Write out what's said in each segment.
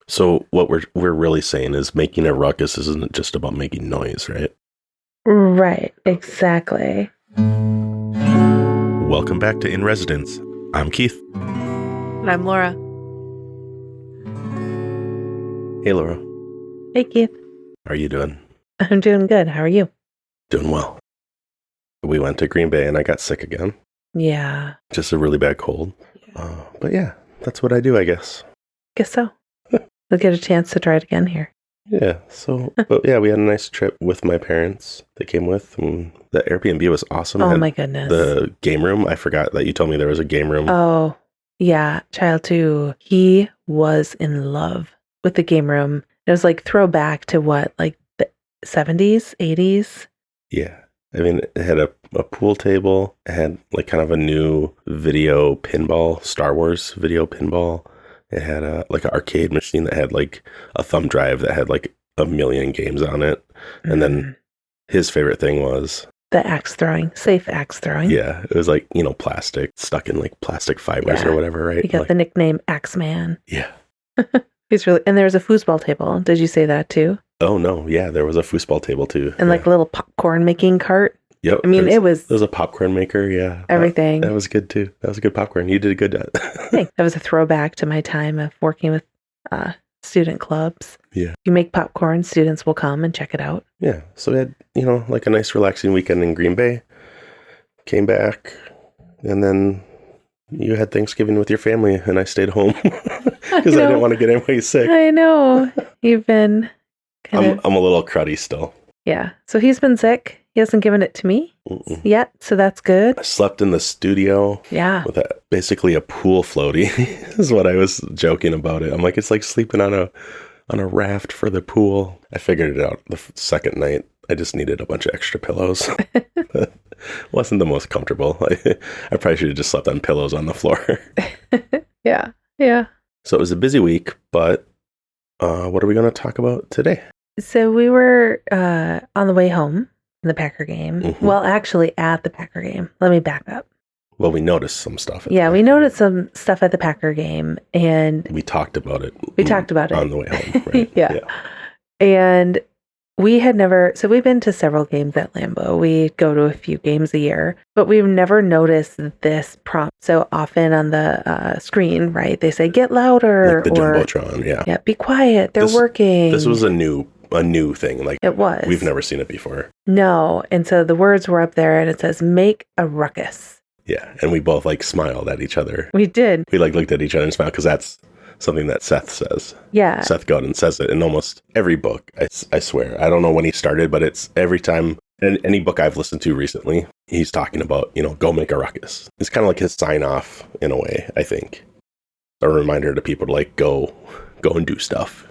So what we're really saying is making a ruckus isn't just about making noise, right? Right, exactly. Welcome back to In Residence. I'm Keith. And I'm Laura. Hey, Laura. Hey, Keith. How are you doing? I'm doing good. How are you? Doing well. We went to Green Bay and I got sick again. Yeah. Just a really bad cold. But yeah, that's what I do, I guess. Guess so. We'll get a chance to try it again here. Yeah, but yeah, we had a nice trip with my parents. They came with, and the Airbnb was awesome. Oh my goodness. The game room, I forgot that you told me there was a game room. Oh, yeah. Child 2, he was in love with the game room. It was like throwback to what, like the 70s, 80s? Yeah. I mean, it had a pool table. It had like kind of a new video pinball, Star Wars video pinball. It had an arcade machine that had like a thumb drive that had like a million games on it. And then his favorite thing was the axe throwing, safe axe throwing. Yeah, it was like, plastic, stuck in like plastic fibers or whatever, right? He got the nickname Axeman. Yeah. And there was a foosball table. Did you say that too? Oh no, yeah, there was a foosball table too. And like a little popcorn making cart. Yep. I mean, there was a popcorn maker, yeah. Everything. That was good too. That was good popcorn. You did a good job. That was a throwback to my time of working with student clubs. Yeah. You make popcorn, students will come and check it out. Yeah. So we had, like a nice relaxing weekend in Green Bay. Came back, and then you had Thanksgiving with your family, and I stayed home because I didn't want to get anybody sick. I know. You've been I'm a little cruddy still. Yeah. So he's been sick. He hasn't given it to me yet, so that's good. I slept in the studio. Yeah. With basically a pool floaty is what I was joking about it. I'm like, it's like sleeping on a raft for the pool. I figured it out the second night. I just needed a bunch of extra pillows. But wasn't the most comfortable. I probably should have just slept on pillows on the floor. Yeah. Yeah. So it was a busy week, but what are we going to talk about today? So we were on the way home from the Packer game. Mm-hmm. Well, actually at the Packer game. Let me back up. Well, we noticed some stuff. We noticed some stuff at the Packer game, and we talked about it. On the way home, right? Yeah. And we had never, so we've been to several games at Lambeau. We go to a few games a year, but we've never noticed this prompt so often on the screen, right? They say, get louder. Like the Jumbotron, yeah. Yeah, be quiet. They're working. This was a new thing. Like it was. We've never seen it before. No. And so the words were up there and it says, make a ruckus. Yeah. And we both like smiled at each other. We did. We like looked at each other and smiled because that's something that Seth says. Yeah. Seth Godin says it in almost every book. I swear. I don't know when he started, but it's every time. In any book I've listened to recently, he's talking about, go make a ruckus. It's kind of like his sign off in a way, I think. A reminder to people to like go and do stuff,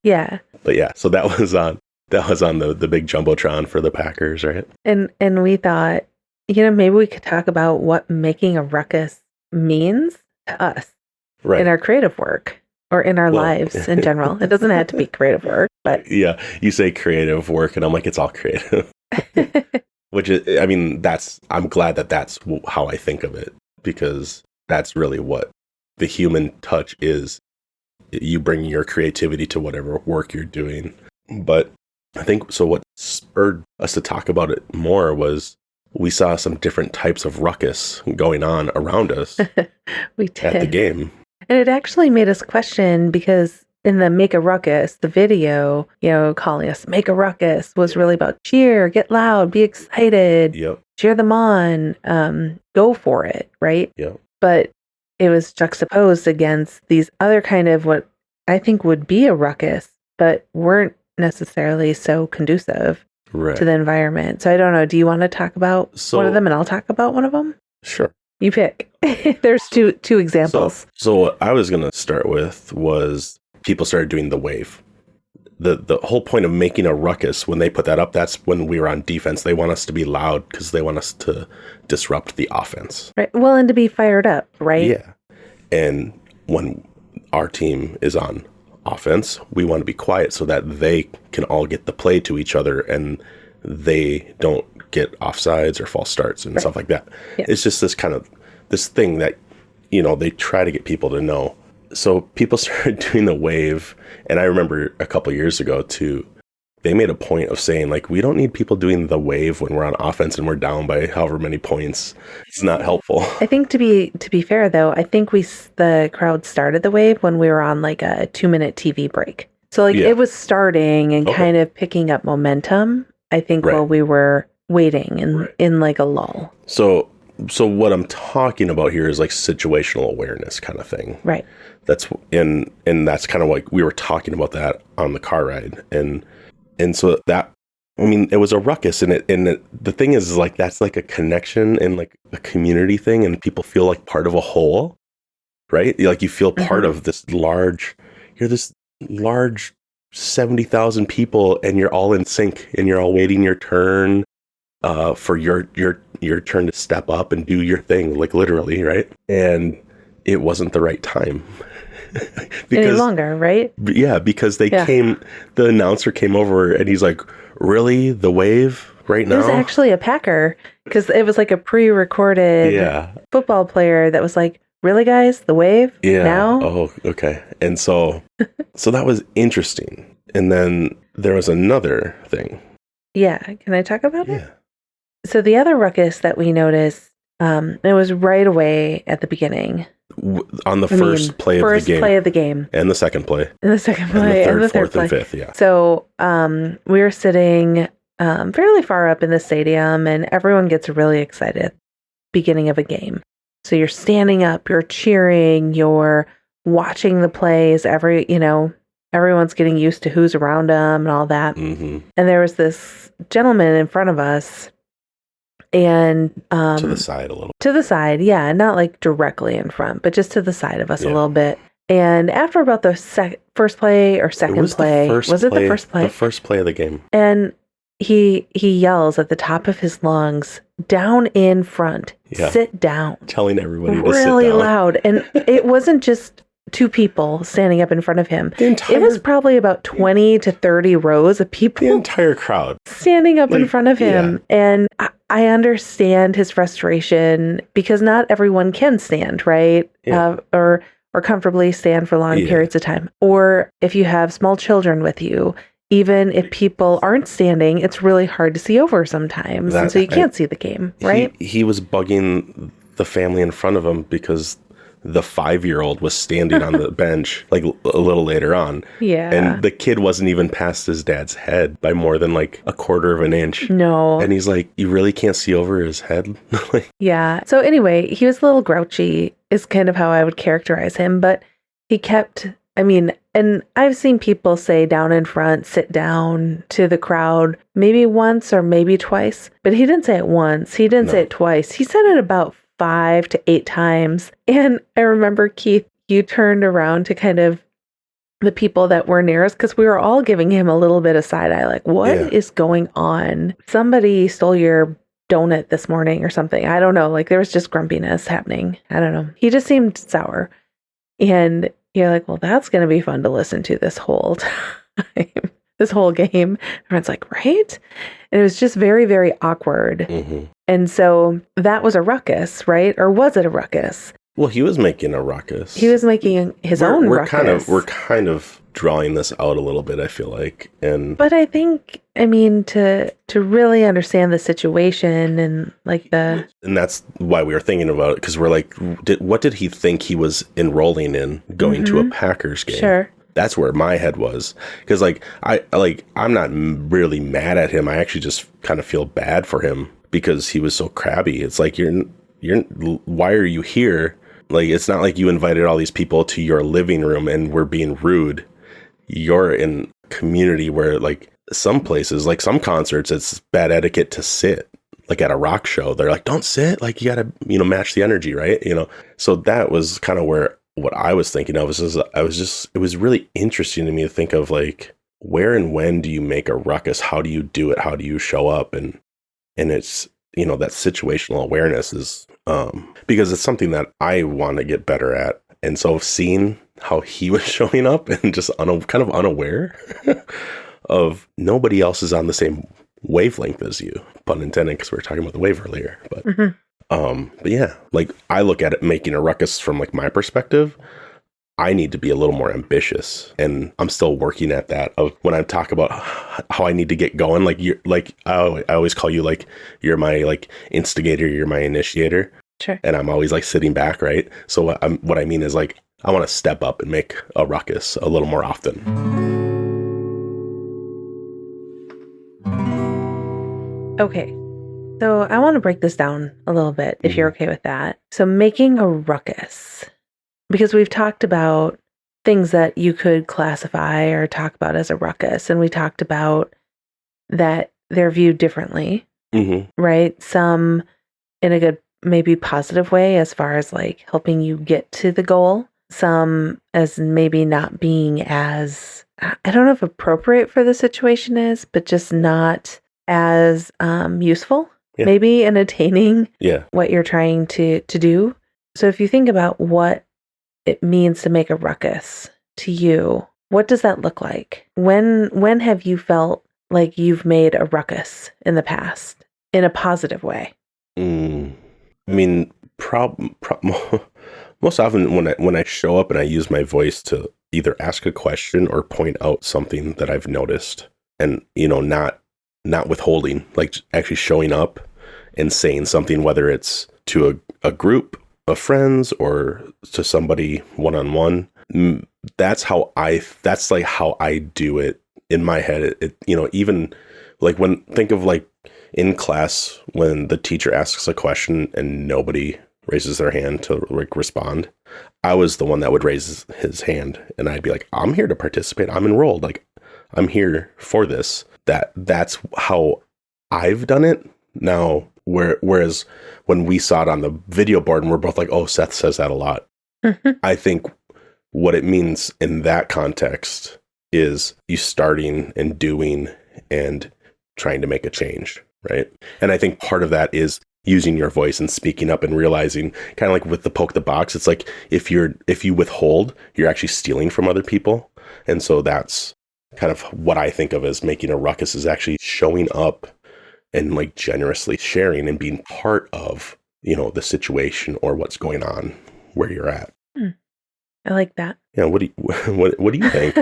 Yeah. But yeah, so that was on the big Jumbotron for the Packers, right? And we thought, maybe we could talk about what making a ruckus means to us in our creative work or in our lives in general. It doesn't have to be creative work, but yeah, you say creative work and I'm like, it's all creative. Which is, I mean, I'm glad that that's how I think of it, because that's really what the human touch is. You bring your creativity to whatever work you're doing. But I think, so what spurred us to talk about it more was we saw some different types of ruckus going on around us we did. At the game. And it actually made us question, because in the Make a Ruckus, the video, calling us Make a Ruckus was really about cheer, get loud, be excited, cheer them on, go for it, right? Yep. But it was juxtaposed against these other kind of what I think would be a ruckus, but weren't necessarily so conducive to the environment. So I don't know. Do you want to talk about one of them and I'll talk about one of them? Sure. You pick. There's two examples. So what I was going to start with was people started doing the wave. The whole point of making a ruckus, when they put that up, that's when we were on defense. They want us to be loud because they want us to disrupt the offense. Right. Well, and to be fired up, right? Yeah. And when our team is on offense, we want to be quiet so that they can all get the play to each other and they don't get offsides or false starts and stuff like that. Yeah. It's just this thing that, they try to get people to know. So people started doing the wave, and I remember a couple years ago too, they made a point of saying, like, we don't need people doing the wave when we're on offense and we're down by however many points. It's not helpful. I think to be fair though, I think the crowd started the wave when we were on like a 2-minute TV break. So like it was starting and kind of picking up momentum, I think, while we were waiting in like a lull. So what I'm talking about here is like situational awareness kind of thing. Right. That's and that's kind of like we were talking about that on the car ride. And so that, I mean, it was a ruckus, and the thing is like, that's like a connection and like a community thing, and people feel like part of a whole, right? Like you feel part of this large 70,000 people, and you're all in sync, and you're all waiting your turn for your turn to step up and do your thing, like literally, right? And it wasn't the right time. Any longer, right? Yeah, because the announcer came over and he's like, really? The wave right now? It was actually a Packer, because it was like a pre-recorded football player that was like, really, guys? The wave? Yeah. Now? Oh, okay. And so that was interesting. And then there was another thing. Yeah. Can I talk about it? Yeah. So the other ruckus that we noticed, it was right away at the beginning. On the first play of the game. And the second play. And the second play. And the third, fourth, and fifth, yeah. So we were sitting fairly far up in the stadium, and everyone gets really excited at the beginning of a game. So you're standing up, you're cheering, you're watching the plays, everyone's getting used to who's around them and all that. Mm-hmm. And there was this gentleman in front of us, and to the side a little. To the side, yeah, not like directly in front, but just to the side of us a little bit. And after about the first play or second play, was it the first play? The first play of the game. And he yells at the top of his lungs, down in front, sit down. Telling everybody to sit down. Really loud. And it wasn't just two people standing up in front of him. It was probably about 20 to 30 rows of people. The entire crowd. Standing up in front of him. Yeah. And I understand his frustration, because not everyone can stand, right? Yeah. Or comfortably stand for long periods of time. Or if you have small children with you, even if people aren't standing, it's really hard to see over sometimes. And so you can't see the game, right? He was bugging the family in front of him because the 5-year-old was standing on the bench like a little later on. Yeah. And the kid wasn't even past his dad's head by more than like a quarter of an inch. No. And he's like, you really can't see over his head? Yeah. So anyway, he was a little grouchy is kind of how I would characterize him. But he kept, and I've seen people say down in front, sit down to the crowd, maybe once or maybe twice. But he didn't say it once. He didn't say it twice. He said it about 5 to 8 times. And I remember, Keith, you turned around to kind of the people that were near us, because we were all giving him a little bit of side eye, like, what is going on? Somebody stole your donut this morning or something. I don't know. Like, there was just grumpiness happening. I don't know. He just seemed sour. And you're like, well, that's going to be fun to listen to this whole time, this whole game. Everyone's like, right? And it was just very, very awkward. Mm-hmm. And so that was a ruckus, right? Or was it a ruckus? Well, he was making a ruckus. He was making his own ruckus. We're kind of drawing this out a little bit, I feel like. But I think, to really understand the situation and like And that's why we were thinking about it, because we're like, what did he think he was enrolling in going to a Packers game? Sure. That's where my head was, because I'm not really mad at him. I actually just kind of feel bad for him because he was so crabby. It's like, why are you here? Like, it's not like you invited all these people to your living room and were being rude. You're in a community where, like, some places, like some concerts, it's bad etiquette to sit. Like at a rock show, they're like, don't sit. Like, you got to, match the energy, right? So that was kind of what I was thinking of. It was really interesting to me to think of, like, where and when do you make a ruckus? How do you do it? How do you show up? And it's, that situational awareness is, because it's something that I want to get better at. And so seeing how he was showing up and just kind of unaware of nobody else is on the same wavelength as you, pun intended, because we were talking about the wave earlier. But, but yeah, like, I look at it making a ruckus from like my perspective. I need to be a little more ambitious, and I'm still working at that. When I talk about how I need to get going, like I always call you like you're my like instigator, you're my initiator. Sure. And I'm always like sitting back, right? So what I mean is like I want to step up and make a ruckus a little more often. Okay. So I want to break this down a little bit, if you're okay with that. So making a ruckus, because we've talked about things that you could classify or talk about as a ruckus, and we talked about that they're viewed differently, right? Some in a good, maybe positive way as far as like helping you get to the goal. Some as maybe not being as, I don't know if appropriate for the situation is, but just not as useful, maybe, in attaining what you're trying to do. So if you think about what it means to make a ruckus to you, what does that look like? When have you felt like you've made a ruckus in the past in a positive way? I mean, most often when I show up and I use my voice to either ask a question or point out something that I've noticed, and not withholding, like actually showing up and saying something, whether it's to a group of friends or to somebody one-on-one. That's like how I do it in my head. Even like think of like in class when the teacher asks a question and nobody raises their hand to like respond. I was the one that would raise his hand, and I'd be like, I'm here to participate. I'm enrolled. Like, I'm here for this. That's how I've done it. Now, whereas when we saw it on the video board and we're both like, oh, Seth says that a lot. I think what it means in that context is you starting and doing and trying to make a change, right? And I think part of that is using your voice and speaking up and realizing, kind of like with the poke the box, it's like if you withhold, you're actually stealing from other people. And so that's kind of what I think of as making a ruckus, is actually showing up and like generously sharing and being part of, the situation or what's going on where you're at. I like that. Yeah. What do you think?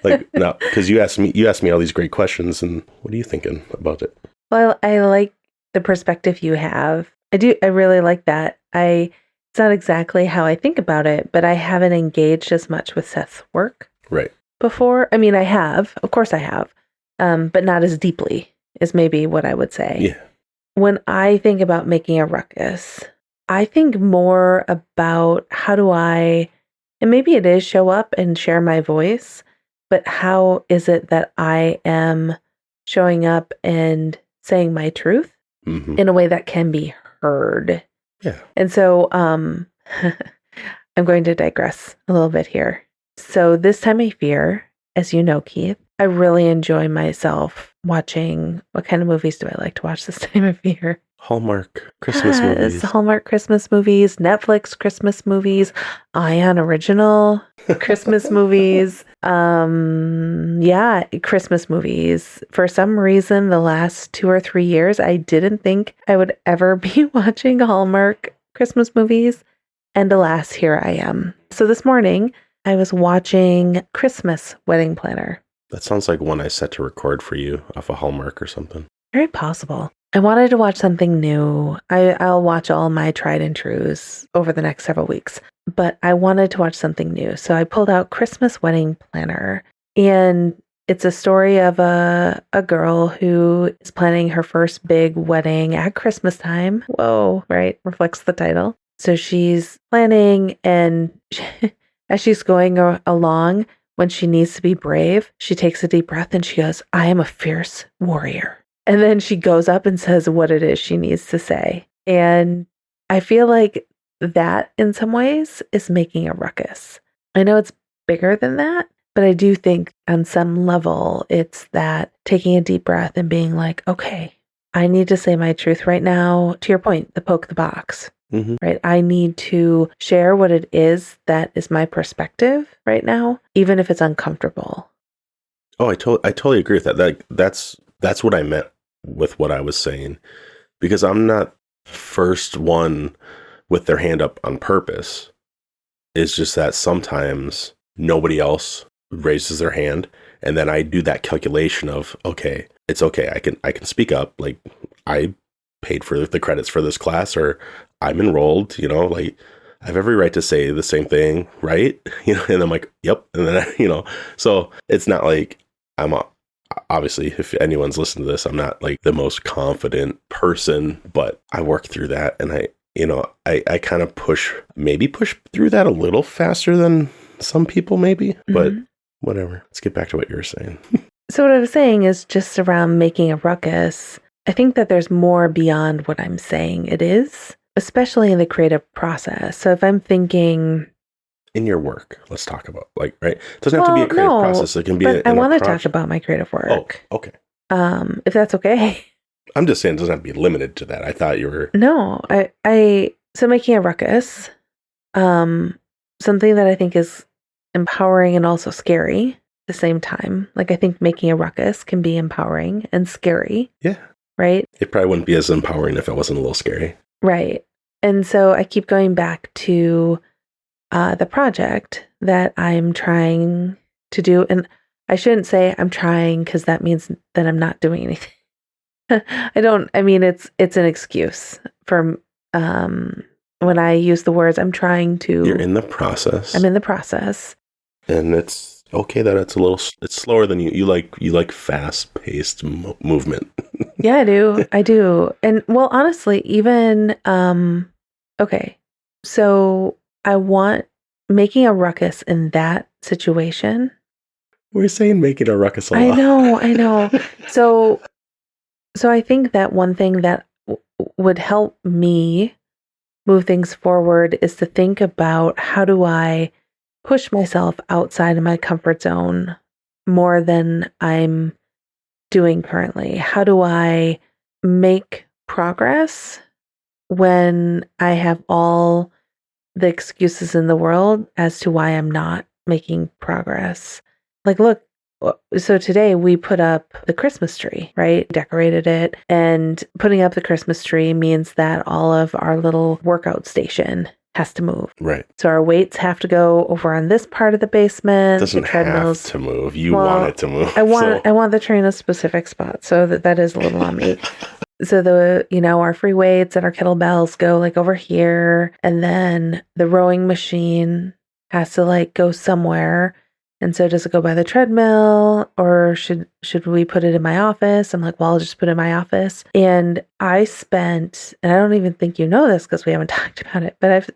Like, now, because you asked me all these great questions, and what are you thinking about it? Well, I like the perspective you have. I really like that. It's not exactly how I think about it, but I haven't engaged as much with Seth's work before. I mean, of course I have, but not as deeply is maybe what I would say. Yeah. When I think about making a ruckus, I think more about how do I, and maybe it is show up and share my voice, but how is it that I am showing up and saying my truth in a way that can be heard? Yeah. And so I'm going to digress a little bit here. So this time of year, as you know, Keith, I really enjoy myself watching. What kind of movies do I like to watch this time of year? Hallmark Christmas movies. Hallmark Christmas movies, Netflix Christmas movies, Ion original Christmas movies. Christmas movies. For some reason, the last 2 or 3 years, I didn't think I would ever be watching Hallmark Christmas movies. And alas, here I am. So this morning, I was watching Christmas Wedding Planner. That sounds like one I set to record for you off a Hallmark or something. Very possible. I wanted to watch something new. I'll watch all my tried and trues over the next several weeks, but I wanted to watch something new. So I pulled out Christmas Wedding Planner, and it's a story of a girl who is planning her first big wedding at Christmas time. Whoa, right? Reflects the title. So she's planning, and as she's going along, when she needs to be brave, she takes a deep breath and she goes, I am a fierce warrior. And then she goes up and says what it is she needs to say. And I feel like that in some ways is making a ruckus. I know it's bigger than that, but I do think on some level it's that taking a deep breath and being like, okay, I need to say my truth right now. To your point, the poke the box, right? I need to share what it is that is my perspective right now, even if it's uncomfortable. Oh, I totally agree with that. That's what I meant with what I was saying, because I'm not first one with their hand up on purpose. It's just that sometimes nobody else raises their hand, and then I do that calculation of, okay, it's okay. I can speak up. Like, I paid for the credits for this class, or I'm enrolled, like I have every right to say the same thing, right? And I'm like, yep. And then, so it's not like obviously, if anyone's listening to this, I'm not like the most confident person, but I work through that. And I kind of push through that a little faster than some people maybe, but whatever. Let's get back to what you were saying. So what I was saying is just around making a ruckus. I think that there's more beyond what I'm saying it is, especially in the creative process. So if I'm thinking in your work, let's talk about right? It doesn't have to be a creative process. It can be I want to talk about my creative work. Oh, okay. If that's okay. I'm just saying it doesn't have to be limited to that. I thought you were... No, so making a ruckus, something that I think is empowering and also scary at the same time. Like, I think making a ruckus can be empowering and scary. Yeah. Right? It probably wouldn't be as empowering if it wasn't a little scary. Right. And so I keep going back to the project that I'm trying to do. And I shouldn't say I'm trying, because that means that I'm not doing anything. It's an excuse for when I use the words I'm trying to. You're in the process. I'm in the process. And it's okay that it's it's slower than you like fast-paced movement. Yeah, I do. And well, honestly, even okay. So I want making a ruckus in that situation. We're saying making a ruckus a lot. I know. So I think that one thing that would help me move things forward is to think about, how do I push myself outside of my comfort zone more than I'm doing currently? How do I make progress when I have all the excuses in the world as to why I'm not making progress? Like, look, so today we put up the Christmas tree, right? Decorated it, and putting up the Christmas tree means that all of our little workout station has to move. Right. So our weights have to go over on this part of the basement. Doesn't the treadmills have to move. You want it to move. I want the tree in a specific spot, so that is a little on me. So our free weights and our kettlebells go like over here, and then the rowing machine has to like go somewhere. And so does it go by the treadmill, or should we put it in my office? I'm like, well, I'll just put it in my office. And I spent, and I don't even think you know this because we haven't talked about it, but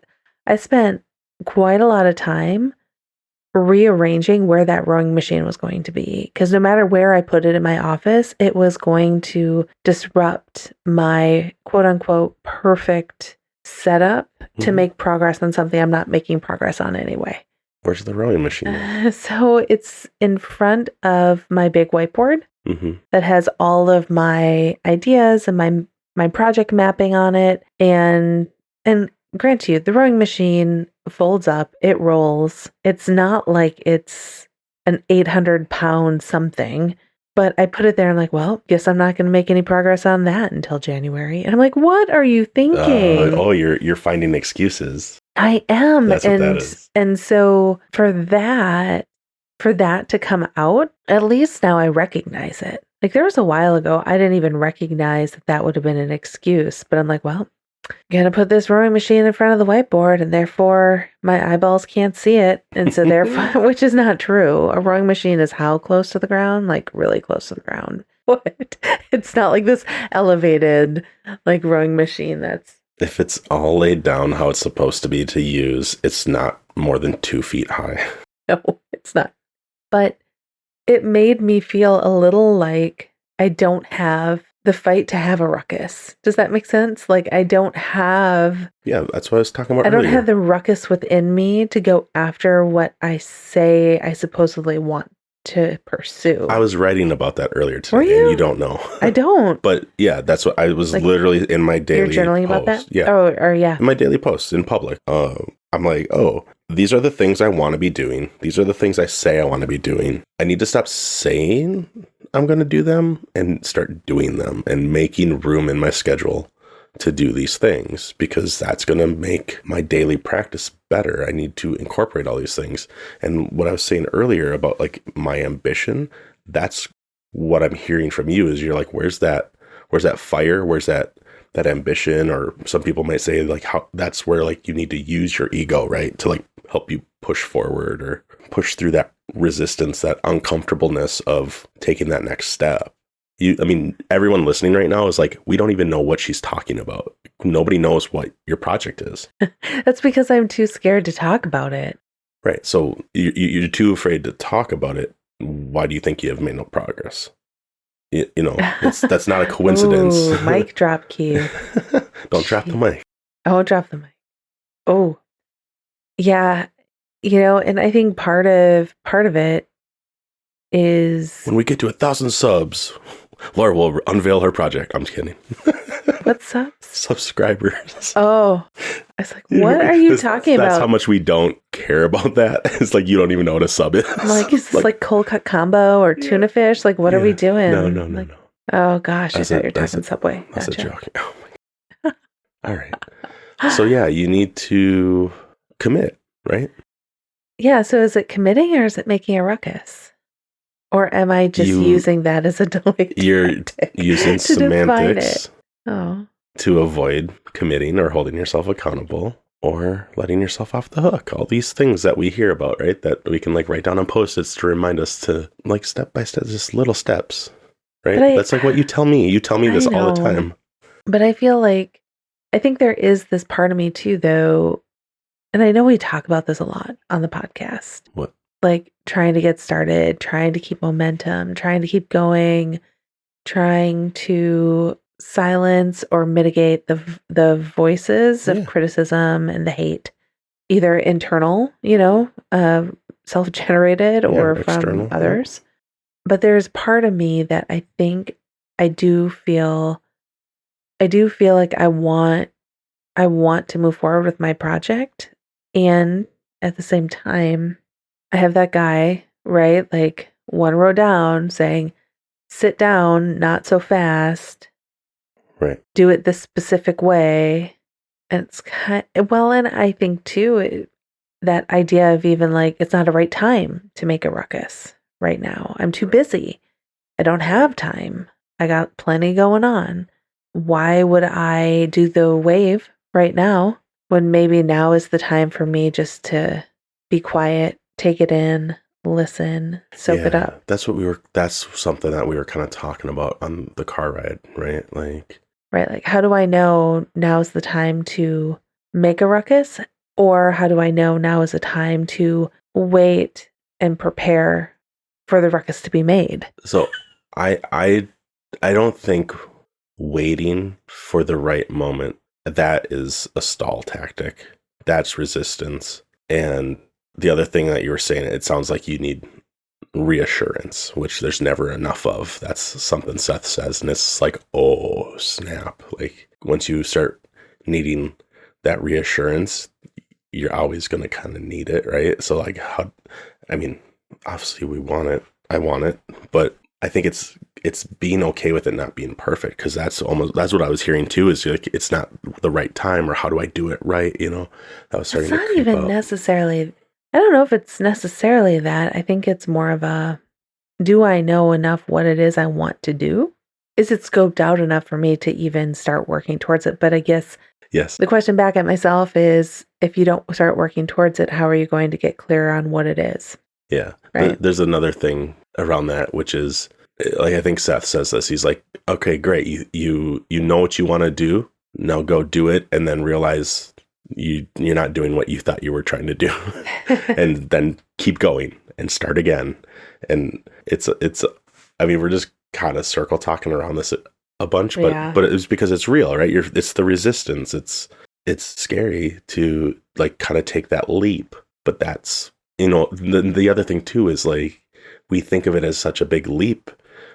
I spent quite a lot of time rearranging where that rowing machine was going to be. Because no matter where I put it in my office, it was going to disrupt my quote unquote perfect setup to make progress on something I'm not making progress on anyway. Where's the rowing machine? So it's in front of my big whiteboard that has all of my ideas and my project mapping on it. And grant you, the rowing machine folds up, it rolls. It's not like it's an 800-pound something, but I put it there and I'm like, well, guess I'm not going to make any progress on that until January. And I'm like, what are you thinking? You're finding excuses. I am. That's what that is. And so for that to come out, at least now I recognize it. Like, there was a while ago, I didn't even recognize that would have been an excuse, but I'm like, well, I'm going to put this rowing machine in front of the whiteboard, and therefore my eyeballs can't see it. And so therefore, which is not true. A rowing machine is how close to the ground? Like, really close to the ground. What? It's not like this elevated, like, rowing machine that's... If it's all laid down how it's supposed to be to use, it's not more than 2 feet high. No, it's not. But it made me feel a little like I don't have the fight to have a ruckus. Does that make sense? Like, I don't have... Yeah, that's what I was talking about earlier. I don't earlier. have the ruckus within me to go after what I say I supposedly want to pursue. I was writing about that earlier today. Were you? And you don't know. I don't. But yeah, that's what I was, like, literally in my daily You're journaling post. about that? Yeah. Or yeah. In my daily posts in public. I'm like, these are the things I want to be doing. These are the things I say I want to be doing. I need to stop saying I'm going to do them and start doing them and making room in my schedule to do these things because that's going to make my daily practice better. I need to incorporate all these things. And what I was saying earlier about like my ambition, that's what I'm hearing from you is you're like, where's that fire? Where's that ambition? Or some people might say like how that's where like you need to use your ego, right? To like help you push forward or push through that resistance, that uncomfortableness of taking that next step. Everyone listening right now is like, we don't even know what she's talking about. Nobody knows what your project is. That's because I'm too scared to talk about it. Right. So you're too afraid to talk about it. Why do you think you have made no progress? That's not a coincidence. Ooh, mic drop key. Don't drop the mic. I won't drop the mic. Oh, yeah. And I think part of it is when we get to 1,000 subs, Laura will unveil her project. I'm just kidding. What subs? Subscribers. Oh, I was like, what are you talking about? That's how much we don't care about that. It's like you don't even know what a sub is. I'm like, is this like cold cut combo or tuna fish? Like, what are we doing? No. Oh gosh, I thought you were talking Subway. That's a joke. Oh my God. All right. So yeah, you need to commit, right? Yeah. So is it committing or is it making a ruckus? Or am I just using that as a delay? You're using semantics to avoid committing or holding yourself accountable or letting yourself off the hook. All these things that we hear about, right? That we can like write down on Post-its to remind us to like step by step, just little steps, right? That's like what you tell me. You tell me this all the time. But I feel like, I think there is this part of me too, though. And I know we talk about this a lot on the podcast. What? Like trying to get started, trying to keep momentum, trying to keep going, trying to silence or mitigate the voices of criticism and the hate, either internal, self-generated or external, from others. Yeah. But there's part of me that I think I do feel like I want to move forward with my project, and at the same time I have that guy, right? Like one row down saying, sit down, not so fast. Right. Do it this specific way. And it's and I think too, that idea of even like, it's not a right time to make a ruckus right now. I'm too busy. I don't have time. I got plenty going on. Why would I do the wave right now when maybe now is the time for me just to be quiet, take it in, listen, soak it up? That's something that we were kind of talking about on the car ride, right? Like, how do I know now's the time to make a ruckus? Or how do I know now is a time to wait and prepare for the ruckus to be made? So I don't think waiting for the right moment, that is a stall tactic. That's resistance. And the other thing that you were saying, it sounds like you need reassurance, which there's never enough of. That's something Seth says, and it's like, oh snap. Like once you start needing that reassurance, you're always going to kind of need it, right? So like obviously we want it. I want it, but I think it's being okay with it not being perfect, because that's what I was hearing too, is like it's not the right time, or how do I do it right? That was starting to creep up. It's not even necessarily, I don't know if it's necessarily that. I think it's more of a, do I know enough what it is I want to do? Is it scoped out enough for me to even start working towards it? But I guess the question back at myself is, if you don't start working towards it, how are you going to get clear on what it is? Yeah. Right? There's another thing around that, which is, like, I think Seth says this. He's like, okay, great. You know what you want to do. Now go do it, and then realize you're not doing what you thought you were trying to do, and then keep going and start again. And we're just kind of circle talking around this a bunch, but it's because it's real, right? It's the resistance. It's scary to like kind of take that leap, but that's, the other thing too is like, we think of it as such a big leap,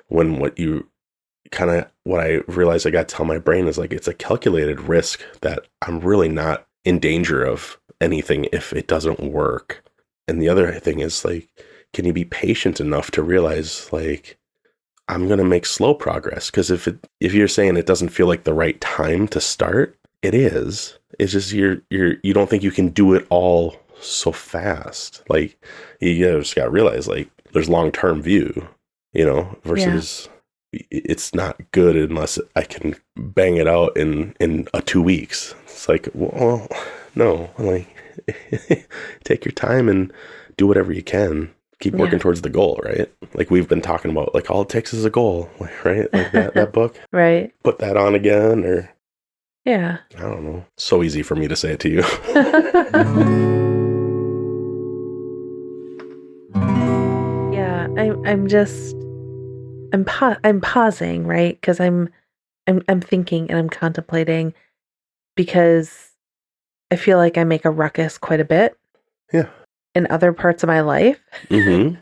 when what I realize I got to tell my brain is like, it's a calculated risk that I'm really not in danger of anything if it doesn't work. And the other thing is like, can you be patient enough to realize like, I'm going to make slow progress. Because if you're saying it doesn't feel like the right time to start, it is. It's just you don't think you can do it all so fast. Like, you just got to realize, like, there's long-term view, versus it's not good unless I can bang it out in 2 weeks. It's like, well, no, like, take your time and do whatever you can. Keep working towards the goal, right? Like we've been talking about, like, all it takes is a goal, right? Like that book. Right. Put that on again, or yeah. I don't know. So easy for me to say it to you. Yeah, I'm pausing, right? Because I'm thinking and I'm contemplating, because I feel like I make a ruckus quite a bit. Yeah. In other parts of my life. Mm-hmm.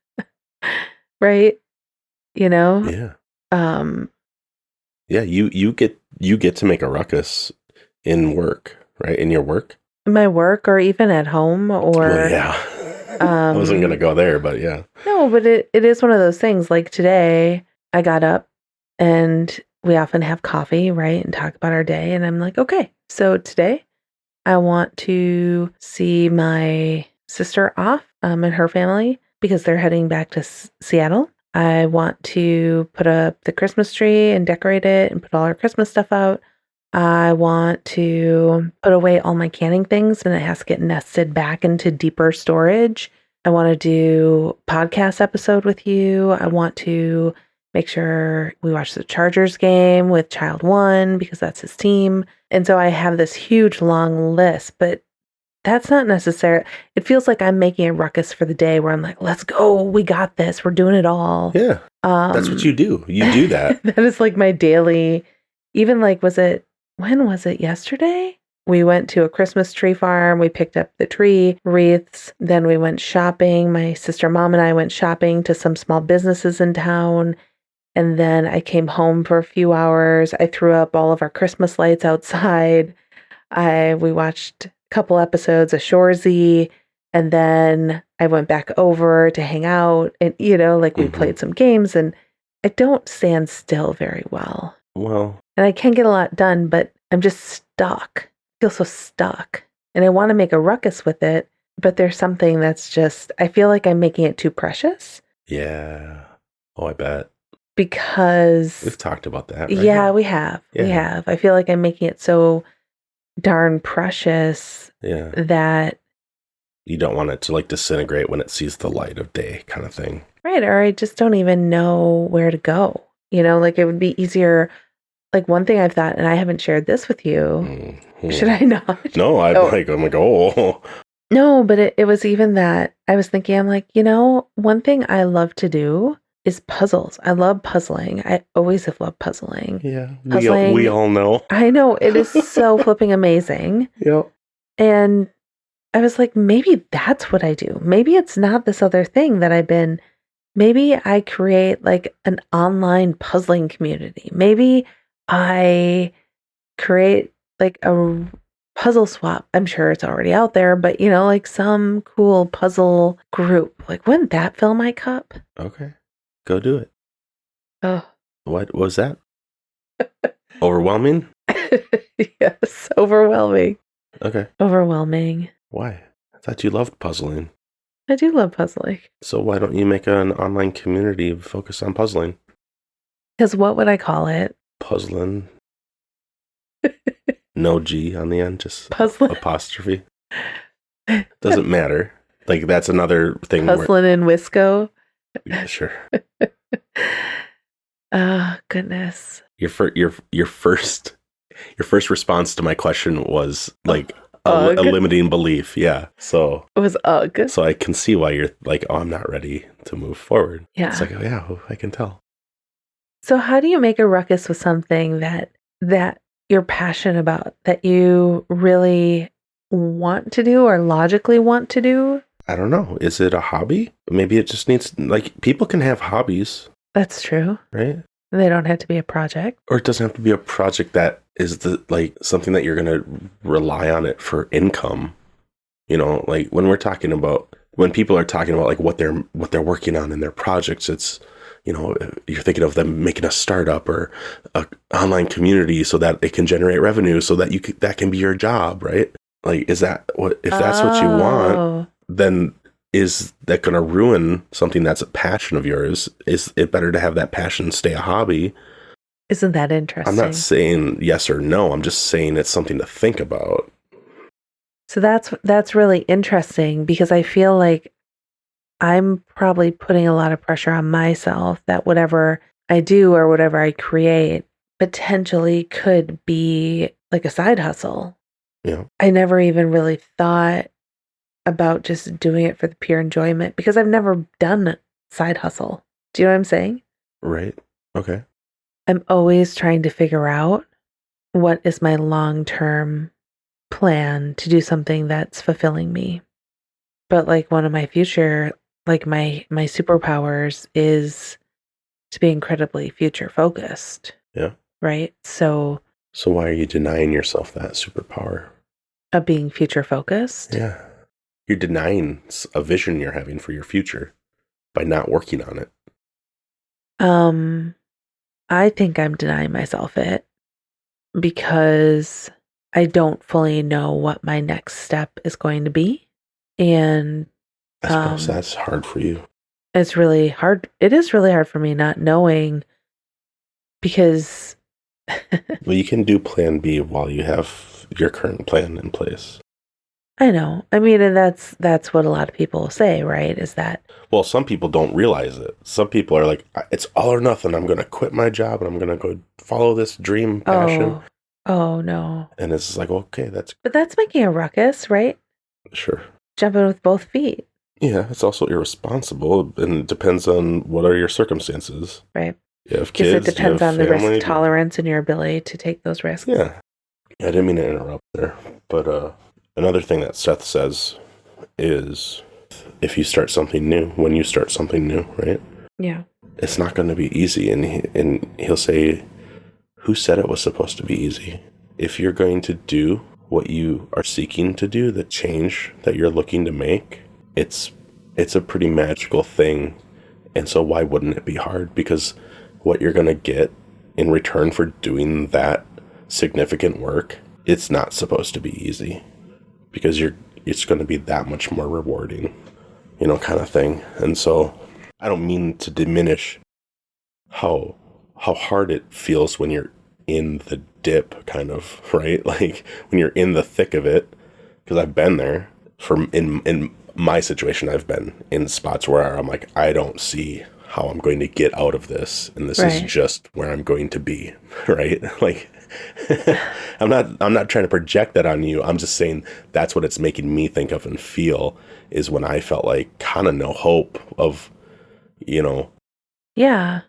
Right? Yeah. Yeah, you get to make a ruckus in work, right? In your work? My work, or even at home, or well, yeah. I wasn't gonna go there, but yeah. No, but it is one of those things. Like today, I got up and we often have coffee, right? And talk about our day. And I'm like, okay, so today I want to see my sister off and her family, because they're heading back to Seattle. I want to put up the Christmas tree and decorate it and put all our Christmas stuff out. I want to put away all my canning things, and it has to get nested back into deeper storage. I want to do a podcast episode with you. I want to make sure we watch the Chargers game with Child One, because that's his team. And so I have this huge long list, but that's not necessary. It feels like I'm making a ruckus for the day, where I'm like, let's go. We got this. We're doing it all. Yeah. That's what you do. You do that. That is like my daily, even like, when was it? Yesterday? We went to a Christmas tree farm. We picked up the tree wreaths. Then we went shopping. My sister, mom, and I went shopping to some small businesses in town. And then I came home for a few hours. I threw up all of our Christmas lights outside. We watched a couple episodes of Shoresy, and then I went back over to hang out, and we played some games, and I don't stand still very well. Well, and I can get a lot done, but I'm just stuck. I feel so stuck, and I want to make a ruckus with it, but there's something that's just, I feel like I'm making it too precious. Yeah. Oh, I bet. Because we've talked about that, right? Yeah, we have. Yeah. We have. I feel like I'm making it so darn precious that you don't want it to like disintegrate when it sees the light of day, kind of thing. Right. Or I just don't even know where to go. Like, it would be easier. Like, one thing I've thought, and I haven't shared this with you. Mm-hmm. Should I not? No, I'm like, oh. No, but it was even that I was thinking, I'm like, one thing I love to do is puzzles. I love puzzling. I always have loved puzzling. Yeah. We all know. I know. It is so flipping amazing. Yep. And I was like, maybe that's what I do. Maybe it's not this other thing that maybe I create like an online puzzling community. Maybe I create like a puzzle swap. I'm sure it's already out there, but like some cool puzzle group. Like, wouldn't that fill my cup? Okay. Go do it. Oh. What was that? Overwhelming? Yes, overwhelming. Okay. Overwhelming. Why? I thought you loved puzzling. I do love puzzling. So why don't you make an online community focused on puzzling? Because what would I call it? Puzzling. No G on the end, just puzzling. Apostrophe. Doesn't matter. Like, that's another thing. Puzzling in Wisco. Yeah, sure. Oh, goodness. Your first response to my question was like a limiting belief. Yeah. So it was ugh. So I can see why you're like, oh, I'm not ready to move forward. Yeah. It's like, oh, yeah, I can tell. So how do you make a ruckus with something that you're passionate about, that you really want to do or logically want to do? I don't know. Is it a hobby? Maybe it just needs, like, people can have hobbies. That's true. Right? They don't have to be a project. Or it doesn't have to be a project that is something that you're going to rely on it for income. Like when people are talking about like what they're working on in their projects, it's, you're thinking of them making a startup or an online community so that it can generate revenue so that that can be your job, right? Like, is that if that's what you want, then is that going to ruin something that's a passion of yours? Is it better to have that passion stay a hobby? Isn't that interesting? I'm not saying yes or no. I'm just saying it's something to think about. So that's really interesting, because I feel like I'm probably putting a lot of pressure on myself that whatever I do or whatever I create potentially could be like a side hustle. Yeah. I never even really thought about just doing it for the pure enjoyment, because I've never done side hustle. Do you know what I'm saying? Right. Okay. I'm always trying to figure out what is my long-term plan to do something that's fulfilling me. But like one of my future, like my superpowers is to be incredibly future focused. Yeah. Right? So why are you denying yourself that superpower? Of being future focused? Yeah. You're denying a vision you're having for your future by not working on it. I think I'm denying myself it because I don't fully know what my next step is going to be. And I suppose that's hard for you. It's really hard. It is really hard for me not knowing, because well, you can do plan B while you have your current plan in place. I know. I mean, and that's what a lot of people say, right? Is that, well, some people don't realize it. Some people are like, it's all or nothing. I'm going to quit my job and I'm going to go follow this dream passion. Oh no. And it's like, okay, but that's making a ruckus, right? Sure. Jumping with both feet. Yeah, it's also irresponsible, and it depends on what are your circumstances. Right. You have kids. It depends on the risk tolerance and your ability to take those risks. Yeah. I didn't mean to interrupt there, but another thing that Seth says is if you start something new, when you start something new, right? Yeah. It's not going to be easy, and he'll say, who said it was supposed to be easy? If you're going to do what you are seeking to do, the change that you're looking to make, it's a pretty magical thing. And so why wouldn't it be hard? Because what you're going to get in return for doing that significant work, it's not supposed to be easy, because it's going to be that much more rewarding, kind of thing. And so I don't mean to diminish how hard it feels when you're in the dip, kind of, right? Like when you're in the thick of it, because I've been there. In my situation, I've been in spots where I'm like, I don't see how I'm going to get out of this, and this is just where I'm going to be, right? Like I'm not trying to project that on you. I'm just saying that's what it's making me think of and feel, is when I felt like kind of no hope of, Yeah.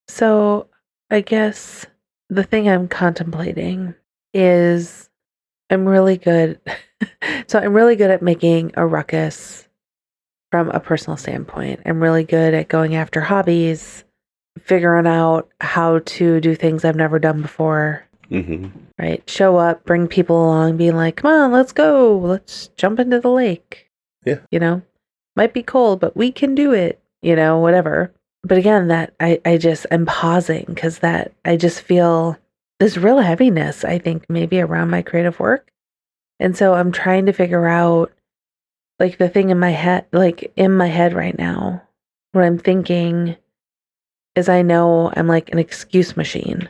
So I guess the thing I'm contemplating is I'm really good. So I'm really good at making a ruckus from a personal standpoint. I'm really good at going after hobbies, figuring out how to do things I've never done before. Mm-hmm. Right? Show up, bring people along, being like, come on, let's go. Let's jump into the lake. Yeah. Might be cold, but we can do it, whatever. But again, that I'm pausing, because that I just feel this real heaviness, I think, maybe around my creative work. And so I'm trying to figure out, like, the thing in my head right now, what I'm thinking is, I know I'm like an excuse machine,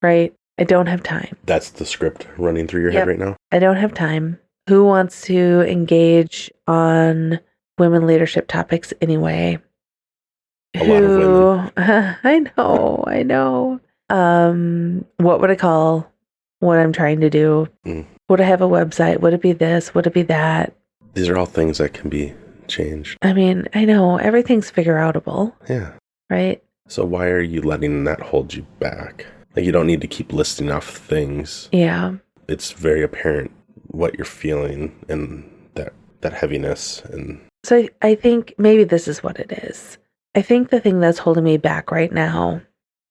right? I don't have time. That's the script running through your head right now? I don't have time. Who wants to engage on women leadership topics anyway? A lot of women. I know. What would I call what I'm trying to do? Would I have a website? Would it be this? Would it be that? These are all things that can be changed. I mean, I know everything's figure-outable. Yeah. Right? So why are you letting that hold you back? Like, you don't need to keep listing off things. Yeah. It's very apparent what you're feeling, and that heaviness. And so I think maybe this is what it is. I think the thing that's holding me back right now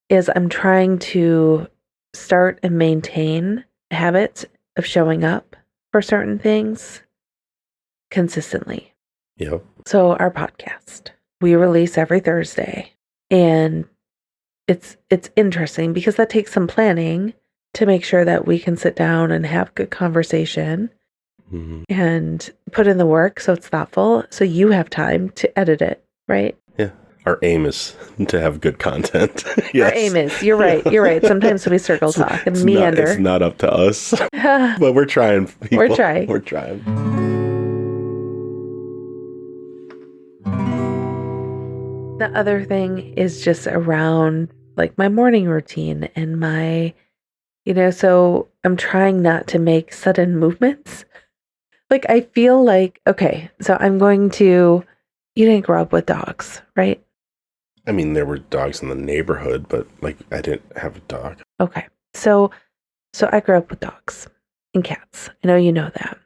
is I'm trying to start and maintain habits of showing up for certain things consistently. Yep. So our podcast, we release every Thursday. And it's interesting because that takes some planning to make sure that we can sit down and have good conversation and put in the work so it's thoughtful, so you have time to edit it, right? Yeah. Our aim is to have good content. Yes. Our aim is, you're right. Sometimes we circle talk and meander. It's not up to us, but we're trying. People. We're trying. The other thing is just around like my morning routine and my, so I'm trying not to make sudden movements. Like I feel like, okay, so you didn't grow up with dogs, right? I mean, there were dogs in the neighborhood, but like I didn't have a dog. Okay. So I grew up with dogs and cats. I know you know that.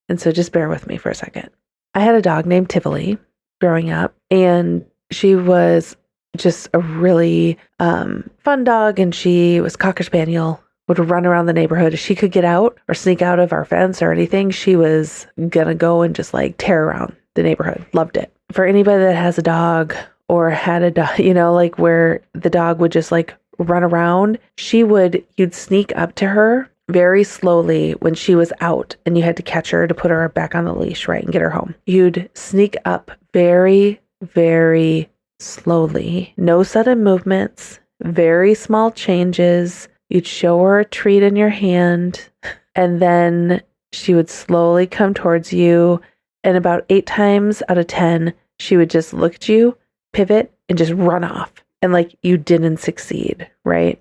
And so just bear with me for a second. I had a dog named Tivoli growing up, and she was just a really fun dog, and she was Cocker Spaniel, would run around the neighborhood. If she could get out or sneak out of our fence or anything, she was going to go and just like tear around the neighborhood. Loved it. For anybody that has a dog or had a dog, like where the dog would just like run around, you'd sneak up to her very slowly when she was out and you had to catch her to put her back on the leash, right, and get her home. You'd sneak up very, very slowly, no sudden movements, very small changes. You'd show her a treat in your hand, and then she would slowly come towards you. And about 8 times out of 10, she would just look at you, pivot, and just run off. And like you didn't succeed, right?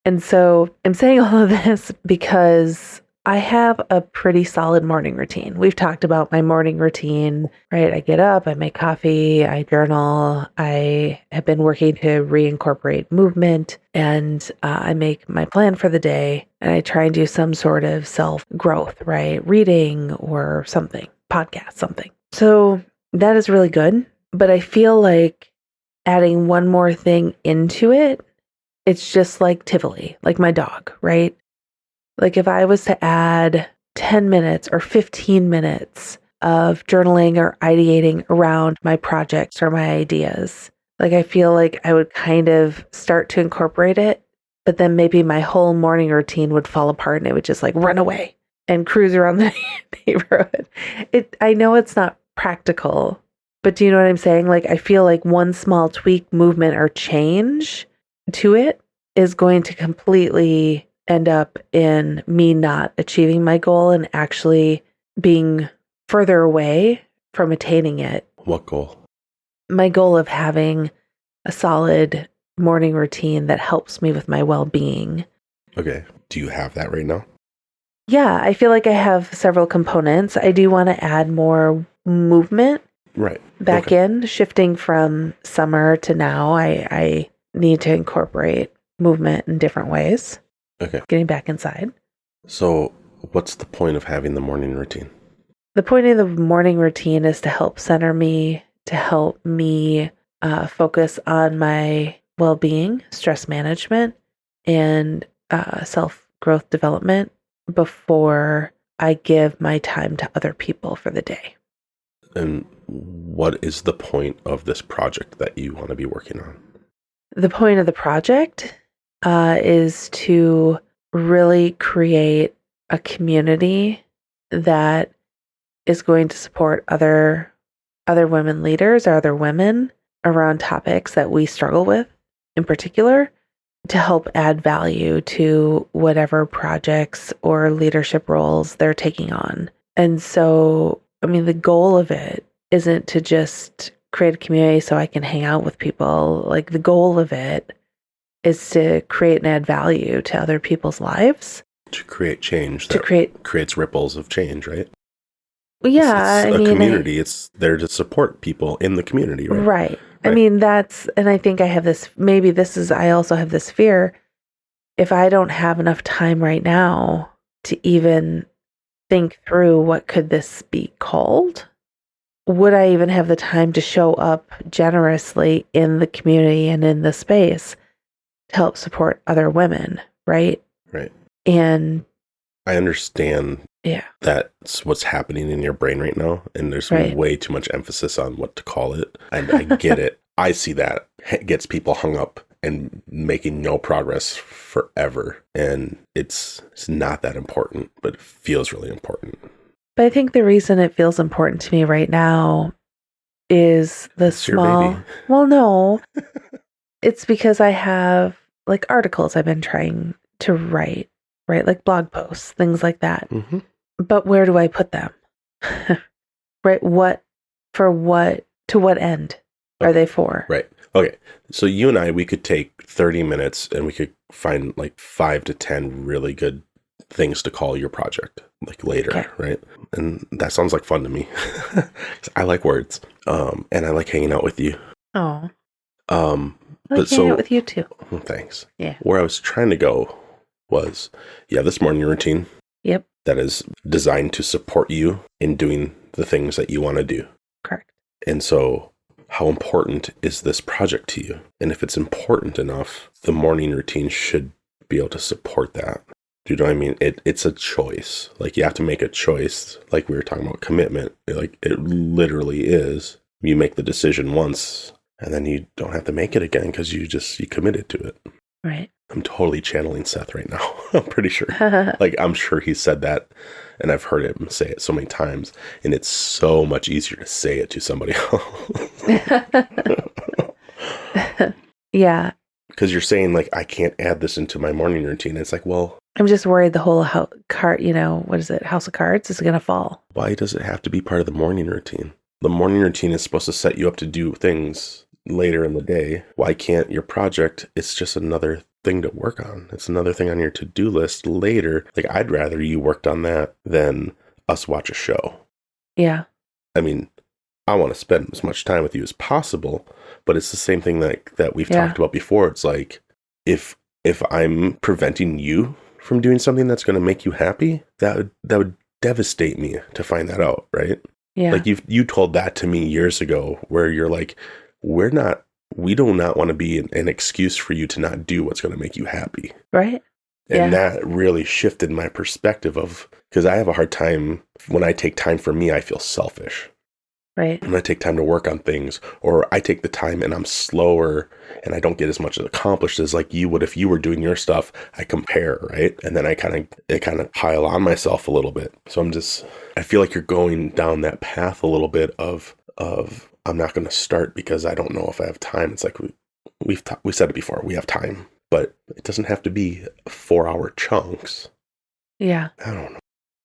And so I'm saying all of this because I have a pretty solid morning routine. We've talked about my morning routine, right? I get up, I make coffee, I journal. I have been working to reincorporate movement, and I make my plan for the day, and I try and do some sort of self-growth, right? Reading or something, podcast, something. So that is really good. But I feel like adding one more thing into it, it's just like Tivoli, like my dog, right? Like if I was to add 10 minutes or 15 minutes of journaling or ideating around my projects or my ideas, like I feel like I would kind of start to incorporate it, but then maybe my whole morning routine would fall apart and it would just like run away and cruise around the neighborhood. I know it's not practical, but do you know what I'm saying? Like I feel like one small tweak, movement, or change to it is going to completely end up in me not achieving my goal and actually being further away from attaining it. What goal? My goal of having a solid morning routine that helps me with my well-being. Okay. Do you have that right now? Yeah, I feel like I have several components. I do want to add more movement. Right. Back in, shifting from summer to now, I need to incorporate movement in different ways. Okay. Getting back inside. So what's the point of having the morning routine? The point of the morning routine is to help center me, to help me focus on my well-being, stress management, and self-growth development before I give my time to other people for the day. And what is the point of this project that you want to be working on? The point of the project is to really create a community that is going to support other women leaders or other women around topics that we struggle with in particular, to help add value to whatever projects or leadership roles they're taking on. And so, I mean, the goal of it isn't to just create a community so I can hang out with people. Like the goal of it is to create and add value to other people's lives. To create change. That creates ripples of change, right? Well, yeah. It's a community. It's there to support people in the community, right? Right. I mean, and I think I have this, I also have this fear. If I don't have enough time right now to even think through what could this be called, would I even have the time to show up generously in the community and in the space to help support other women, right? Right. And I understand that's what's happening in your brain right now, and there's way too much emphasis on what to call it. I get it. I see that gets people hung up and making no progress forever. And it's not that important, but it feels really important. But I think the reason it feels important to me right now is the small. Well, no, it's because I have like articles I've been trying to write, right? Like blog posts, things like that. Mm-hmm. But where do I put them? Right? To what end are they for? Right. Okay. So you and I, we could take 30 minutes and we could find like 5 to 10 really good things to call your project like later. Okay. Right. And that sounds like fun to me. I like words. And I like hanging out with you. Oh. I like hanging out with you too. Thanks. Yeah. Where I was trying to go was, this morning routine. Yep. That is designed to support you in doing the things that you want to do. Correct. And so how important is this project to you? And if it's important enough, the morning routine should be able to support that. Do you know what I mean? It's a choice. Like you have to make a choice. Like we were talking about commitment. Like it literally is. You make the decision once and then you don't have to make it again because you committed to it. Right. I'm totally channeling Seth right now. I'm pretty sure. Like I'm sure he said that and I've heard him say it so many times. And it's so much easier to say it to somebody else. Yeah. Because you're saying like, I can't add this into my morning routine. It's like, well, I'm just worried the whole what is it? House of Cards is going to fall. Why does it have to be part of the morning routine? The morning routine is supposed to set you up to do things later in the day. Why can't your project, it's just another thing to work on. It's another thing on your to-do list later. Like I'd rather you worked on that than us watch a show. Yeah. I mean, I want to spend as much time with you as possible, but it's the same thing that we've talked about before. It's like, if I'm preventing you from doing something that's going to make you happy, that would devastate me to find that out, right? Yeah. Like you told that to me years ago where you're like, we do not want to be an excuse for you to not do what's going to make you happy. Right. And that really shifted my perspective because I have a hard time when I take time for me, I feel selfish. Right. When I take time to work on things, or I take the time and I'm slower and I don't get as much accomplished as like you would if you were doing your stuff, I compare, right? And then I kind of pile on myself a little bit. So I feel like you're going down that path a little bit of I'm not going to start because I don't know if I have time. It's like we said it before, we have time, but it doesn't have to be 4-hour chunks. Yeah. I don't know.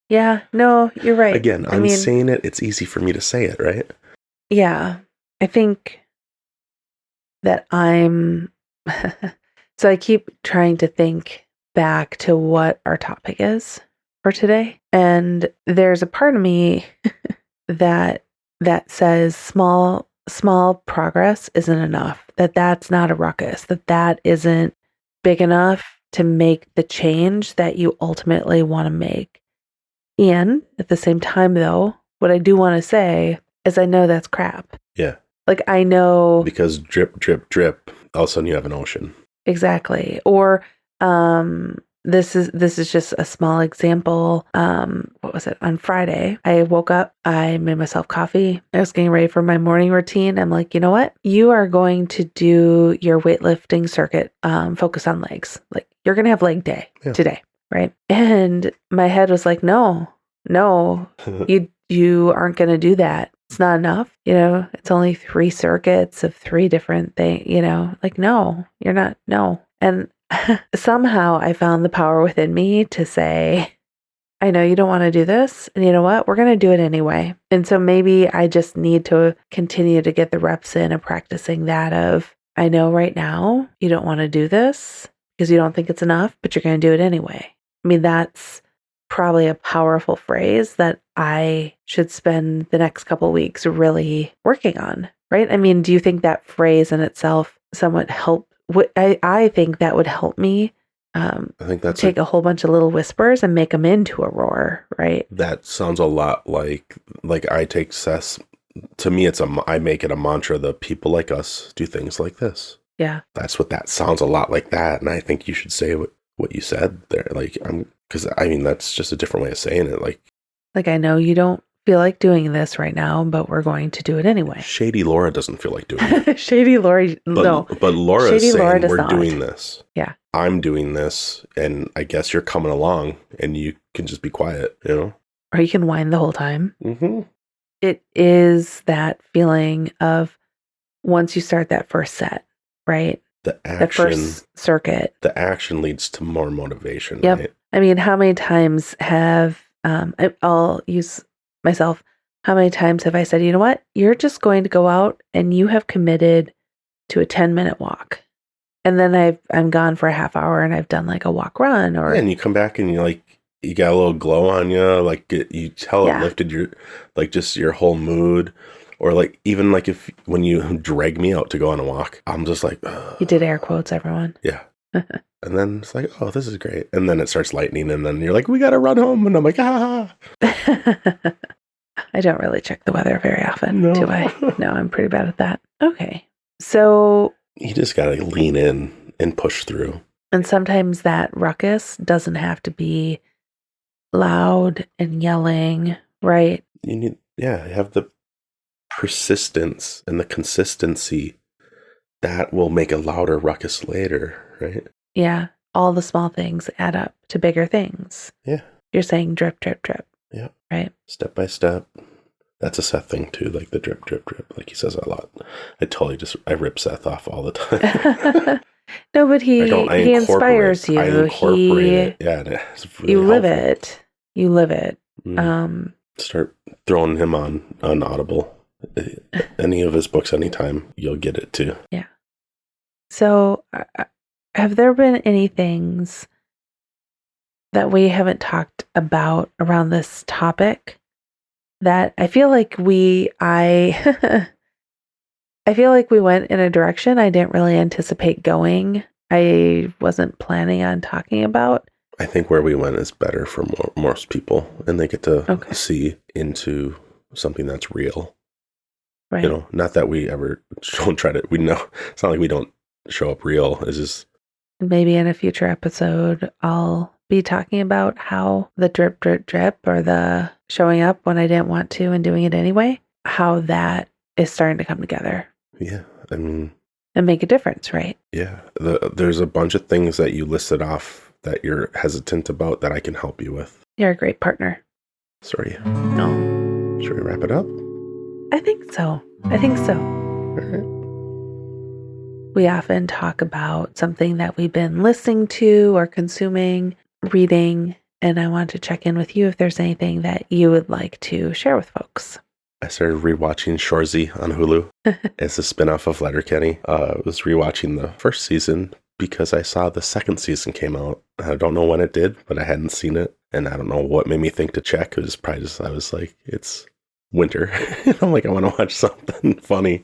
Yeah, no, you're right. Again, I'm saying it. It's easy for me to say it, right? Yeah. I think that so I keep trying to think back to what our topic is for today. And there's a part of me that says small progress isn't enough, that's not a ruckus, that isn't big enough to make the change that you ultimately want to make. And at the same time, though, what I do want to say is I know that's crap. Yeah. Like I know. Because drip, drip, drip, all of a sudden you have an ocean. Exactly. Or this is just a small example. What was it? On Friday, I woke up, I made myself coffee. I was getting ready for my morning routine. I'm like, you know what? You are going to do your weightlifting circuit, focus on legs. Like you're going to have leg day today. Right. And my head was like, no, you aren't going to do that. It's not enough. It's only 3 circuits of 3 different things, like, no, you're not. No. And somehow I found the power within me to say, I know you don't want to do this. And you know what? We're going to do it anyway. And so maybe I just need to continue to get the reps in of practicing that of, I know right now you don't want to do this because you don't think it's enough, but you're going to do it anyway. I mean, that's probably a powerful phrase that I should spend the next couple weeks really working on, right? I mean, do you think that phrase in itself somewhat help? I think that would help me I think that's take a whole bunch of little whispers and make them into a roar, right? That sounds a lot like I take Seth's, to me, I make it a mantra, the people like us do things like this. Yeah. That's what that sounds a lot like that. And I think you should say what you said there. Like, because I mean, that's just a different way of saying it. Like I know you don't feel like doing this right now, but we're going to do it anyway. Shady Laura doesn't feel like doing it. Shady Laura, no. But Laura is saying we're doing this. Yeah. I'm doing this, and I guess you're coming along, and you can just be quiet, you know? Or you can whine the whole time. Mm-hmm. It is that feeling of once you start that first set, right? The first circuit. The action leads to more motivation, yep. Right? I mean, how many times have, I'll use myself, how many times have I said, you know what? You're just going to go out and you have committed to a 10-minute walk. And then I'm gone for a half hour and I've done like a walk run or. Yeah, and you come back and you're like, you got a little glow on you. Like you tell it lifted your, like just your whole mood. Or like, even like when you drag me out to go on a walk, I'm just like, ugh. You did air quotes, everyone. Yeah. And then it's like, oh, this is great. And then it starts lightning and then you're like, we got to run home. And I'm like, ah. I don't really check the weather very often, do I? No, I'm pretty bad at that. Okay. So. You just got to lean in and push through. And sometimes that ruckus doesn't have to be loud and yelling, right? You have the persistence and the consistency that will make a louder ruckus later, right? Yeah. All the small things add up to bigger things. Yeah. You're saying drip, drip, drip. Yeah. Right. Step by step. That's a Seth thing too, like the drip, drip, drip. Like he says a lot. I rip Seth off all the time. No, but he inspires you. I incorporate it. Yeah, it's really you live helpful. it. You live it. Start throwing him on Audible. Any of his books, anytime, you'll get it too. Yeah. So, have there been any things that we haven't talked about around this topic that I feel like I feel like we went in a direction I didn't really anticipate going. I wasn't planning on talking about. I think where we went is better for most people, and they get to see into something that's real. Right. You know, not that we ever don't try to. We know it's not like we don't show up real. It's just maybe in a future episode, I'll be talking about how the drip, drip, drip, or the showing up when I didn't want to and doing it anyway, how that is starting to come together. Yeah, I mean, and make a difference, right? Yeah, there's a bunch of things that you listed off that you're hesitant about that I can help you with. You're a great partner. Sorry. No. Should we wrap it up? I think so. All right. We often talk about something that we've been listening to or consuming, reading, and I want to check in with you if there's anything that you would like to share with folks. I started rewatching Shoresy on Hulu. It's a spinoff of Letterkenny. I was rewatching the first season because I saw the second season came out. I don't know when it did, but I hadn't seen it. And I don't know what made me think to check. It was probably just, I was like, it's winter. I'm like, I want to watch something funny.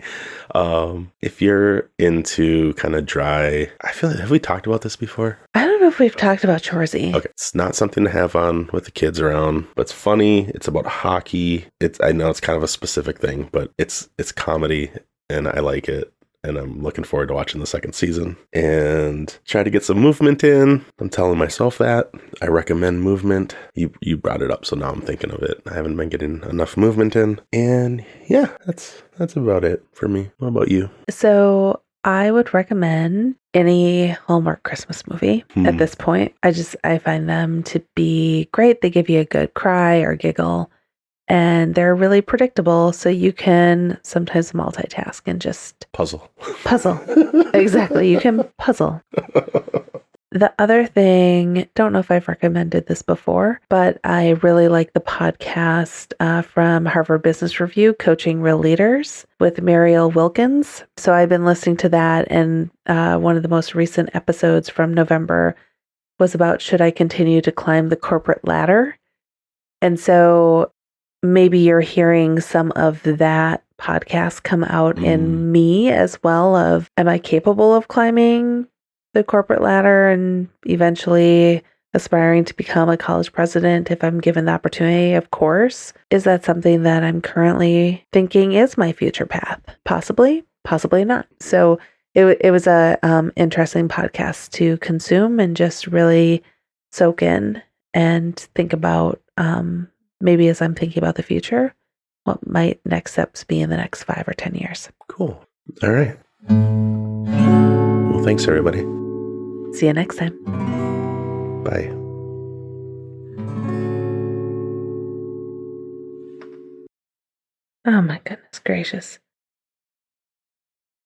If you're into kind of dry, I feel like, have we talked about this before? I don't know if we've talked about Shoresy. Okay, it's not something to have on with the kids around, but it's funny. It's about hockey. I know it's kind of a specific thing, but it's comedy, and I like it. And I'm looking forward to watching the second season and try to get some movement in. I'm telling myself that. I recommend movement. You brought it up, so now I'm thinking of it. I haven't been getting enough movement in. And yeah, that's about it for me. What about you? So I would recommend any Hallmark Christmas movie at this point. I find them to be great. They give you a good cry or giggle. And they're really predictable, so you can sometimes multitask and just puzzle. Exactly, you can puzzle. The other thing, don't know if I've recommended this before, but I really like the podcast from Harvard Business Review, Coaching Real Leaders with Mariel Wilkins. So I've been listening to that, and one of the most recent episodes from November was about should I continue to climb the corporate ladder? And so maybe you're hearing some of that podcast come out in me as well of, am I capable of climbing the corporate ladder and eventually aspiring to become a college president if I'm given the opportunity? Of course. Is that something that I'm currently thinking is my future path? Possibly, possibly not. So it was a interesting podcast to consume and just really soak in and think about maybe as I'm thinking about the future, what might next steps be in the next 5 or 10 years. Cool. All right. Well, thanks, everybody. See you next time. Bye. Oh my goodness gracious.